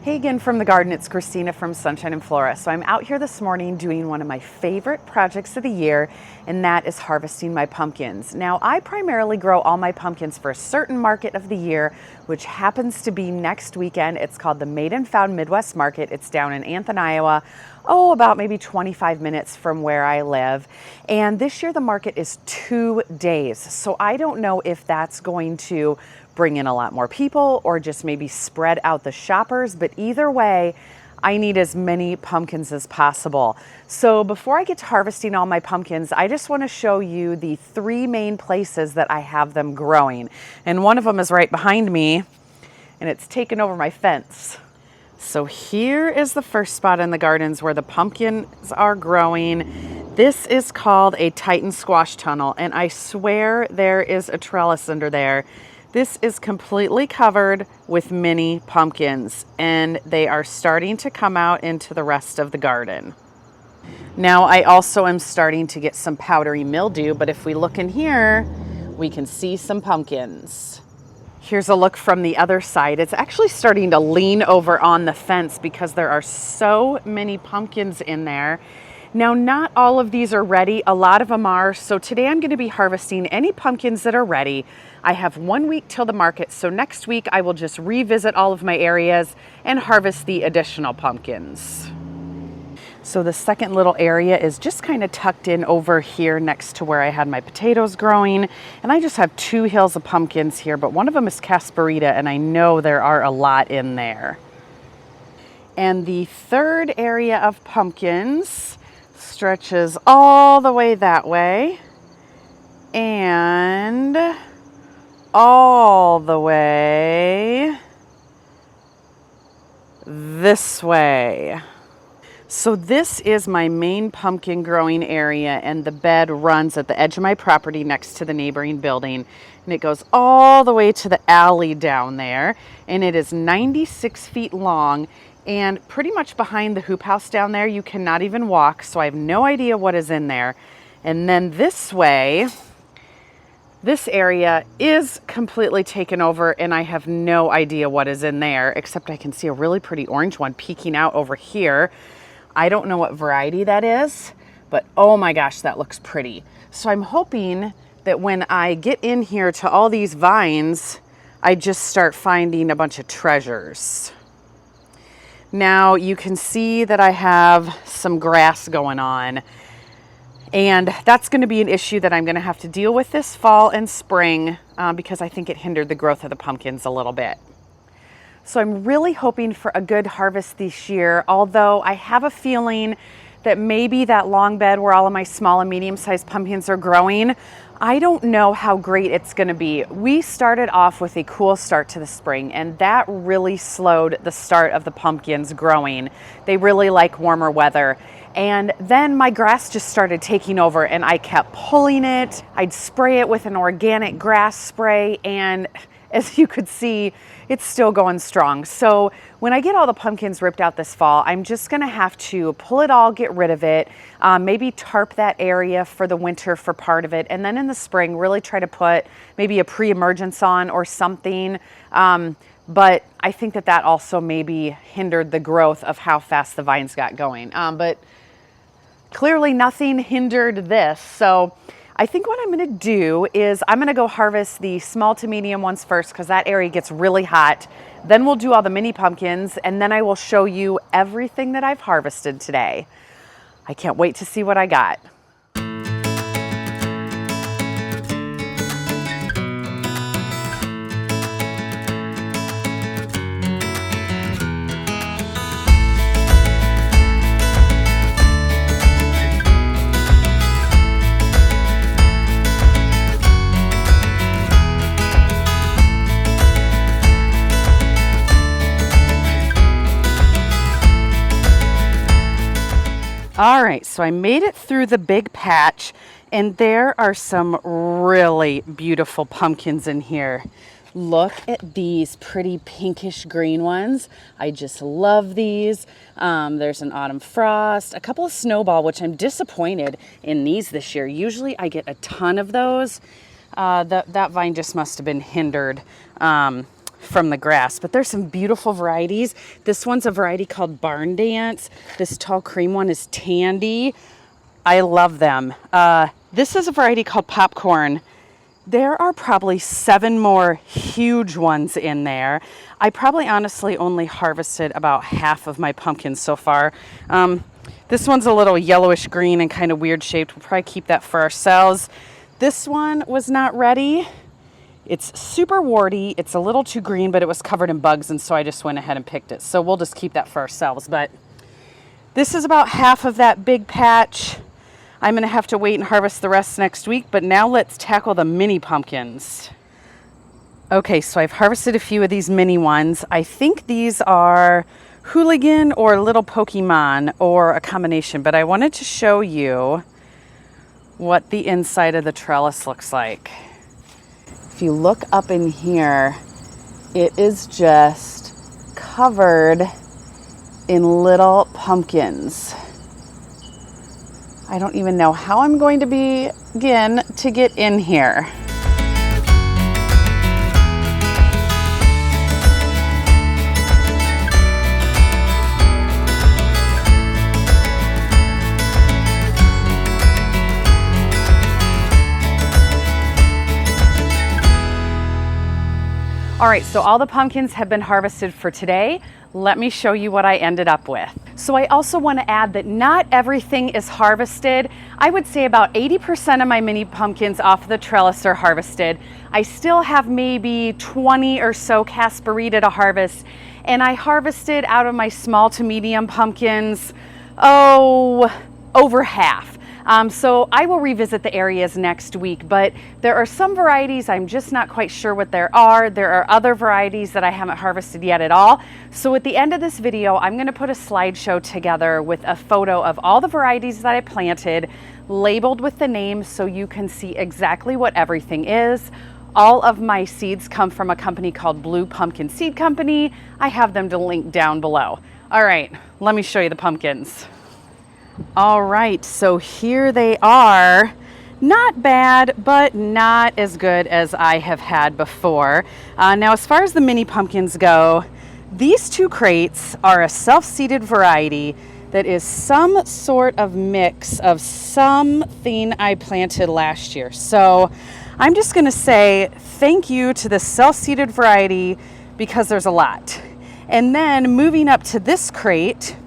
Hey again from the garden, it's Christina from Sunshine and Flora. So I'm out here this morning doing one of my favorite projects of the year, and that is harvesting my pumpkins. Now, I primarily grow all my pumpkins for a certain market of the year, which happens to be next weekend. It's called the Made and Found Midwest Market. It's down in Anthony, Iowa, about maybe 25 minutes from where I live. And this year the market is 2 days. So I don't know if that's going to bring in a lot more people or just maybe spread out the shoppers, but either way, I need as many pumpkins as possible. So before I get to harvesting all my pumpkins, I just want to show you the 3 main places that I have them growing. And one of them is right behind me, and it's taken over my fence. So here is the first spot in the gardens where the pumpkins are growing. This is called a Titan squash tunnel, and I swear there is a trellis under there. This is completely covered with mini pumpkins, and they are starting to come out into the rest of the garden. Now, I also am starting to get some powdery mildew, but if we look in here, we can see some pumpkins. Here's a look from the other side. It's actually starting to lean over on the fence because there are so many pumpkins in there. Now, not all of these are ready. A lot of them are. So today I'm going to be harvesting any pumpkins that are ready. I have 1 week till the market. So next week I will just revisit all of my areas and harvest the additional pumpkins. So the second little area is just kind of tucked in over here next to where I had my potatoes growing. And I just have 2 hills of pumpkins here, but one of them is Casparita, and I know there are a lot in there. And the third area of pumpkins stretches all the way that way and all the way this way. So this is my main pumpkin growing area, and the bed runs at the edge of my property next to the neighboring building, and it goes all the way to the alley down there, and it is 96 feet long. And pretty much behind the hoop house down there, you cannot even walk, so I have no idea what is in there. And then this way, this area is completely taken over, and I have no idea what is in there, except I can see a really pretty orange one peeking out over here. I don't know what variety that is, but oh my gosh, that looks pretty. So I'm hoping that when I get in here to all these vines, I just start finding a bunch of treasures. Now you can see that I have some grass going on, and that's going to be an issue that I'm going to have to deal with this fall and spring because I think it hindered the growth of the pumpkins a little bit. So I'm really hoping for a good harvest this year, although I have a feeling that maybe that long bed where all of my small and medium-sized pumpkins are growing, I don't know how great it's going to be. We started off with a cool start to the spring, and that really slowed the start of the pumpkins growing. They really like warmer weather. And then my grass just started taking over, and I kept pulling it. I'd spray it with an organic grass spray, and as you could see, it's still going strong. So when I get all the pumpkins ripped out this fall, I'm just gonna have to pull it all, get rid of it, maybe tarp that area for the winter for part of it, and then in the spring really try to put maybe a pre-emergence on or something. But I think that also maybe hindered the growth of how fast the vines got going. But clearly nothing hindered this. So I think what I'm going to do is I'm going to go harvest the small to medium ones first because that area gets really hot. Then we'll do all the mini pumpkins, and then I will show you everything that I've harvested today. I can't wait to see what I got. All right, so I made it through the big patch, and there are some really beautiful pumpkins in here. Look at these pretty pinkish green ones. I just love these. There's an autumn frost, a couple of snowball, which I'm disappointed in these this year. Usually I get a ton of those. That vine just must have been hindered. from the grass, but there's some beautiful varieties. This one's a variety called Barn Dance. This tall cream one is Tandy. I love them. This is a variety called Popcorn. There are probably 7 more huge ones in there. I probably honestly only harvested about half of my pumpkins so far. This one's a little yellowish green and kind of weird shaped. We'll probably keep that for ourselves. This one was not ready. It's super warty. It's a little too green, but it was covered in bugs, and so I just went ahead and picked it. So we'll just keep that for ourselves. But this is about half of that big patch. I'm going to have to wait and harvest the rest next week, but now let's tackle the mini pumpkins. Okay, so I've harvested a few of these mini ones. I think these are Hooligan or Little Pokemon or a combination, but I wanted to show you what the inside of the trellis looks like. If you look up in here, it is just covered in little pumpkins. I don't even know how I'm going to begin to get in here. All right, so all the pumpkins have been harvested for today. Let me show you what I ended up with. So I also want to add that not everything is harvested. I would say about 80% of my mini pumpkins off the trellis are harvested. I still have maybe 20 or so Casparita to harvest, and I harvested out of my small to medium pumpkins, over half. So I will revisit the areas next week, but there are some varieties I'm just not quite sure what there are. There are other varieties that I haven't harvested yet at all. So at the end of this video, I'm going to put a slideshow together with a photo of all the varieties that I planted, labeled with the names so you can see exactly what everything is. All of my seeds come from a company called Blue Pumpkin Seed Company. I have them to link down below. All right, let me show you the pumpkins. All right, so here they are. Not bad, but not as good as I have had before. Now, as far as the mini pumpkins go, these 2 crates are a self-seeded variety that is some sort of mix of something I planted last year. So I'm just gonna say thank you to the self-seeded variety because there's a lot. And then moving up to this crate,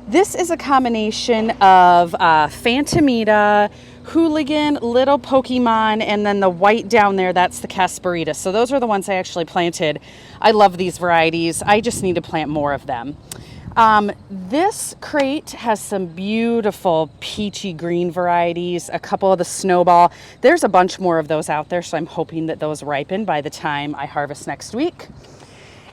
this is a combination of Phantomita, Hooligan, Little Pokemon, and then the white down there, that's the Casparita. So those are the ones I actually planted. I love these varieties. I just need to plant more of them. This crate has some beautiful peachy green varieties, a couple of the Snowball. There's a bunch more of those out there, so I'm hoping that those ripen by the time I harvest next week.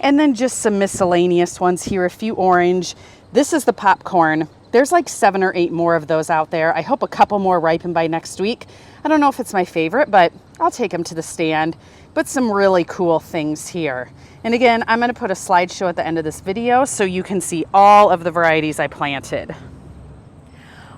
And then just some miscellaneous ones here, a few orange. This is the Popcorn. There's like 7 or 8 more of those out there. I hope a couple more ripen by next week. I don't know if it's my favorite, but I'll take them to the stand. But some really cool things here. And again, I'm going to put a slideshow at the end of this video so you can see all of the varieties I planted.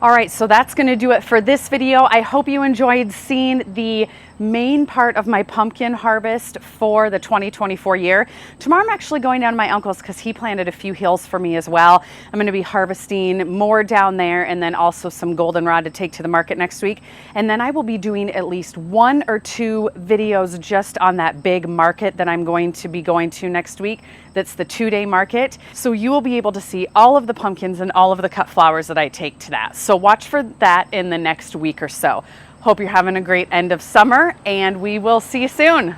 All right, so that's going to do it for this video. I hope you enjoyed seeing the main part of my pumpkin harvest for the 2024 year. Tomorrow I'm actually going down to my uncle's because he planted a few hills for me as well. I'm going to be harvesting more down there and then also some goldenrod to take to the market next week. And then I will be doing at least 1 or 2 videos just on that big market that I'm going to be going to next week. That's the 2-day market. So you will be able to see all of the pumpkins and all of the cut flowers that I take to that. So watch for that in the next week or so. Hope you're having a great end of summer, and we will see you soon.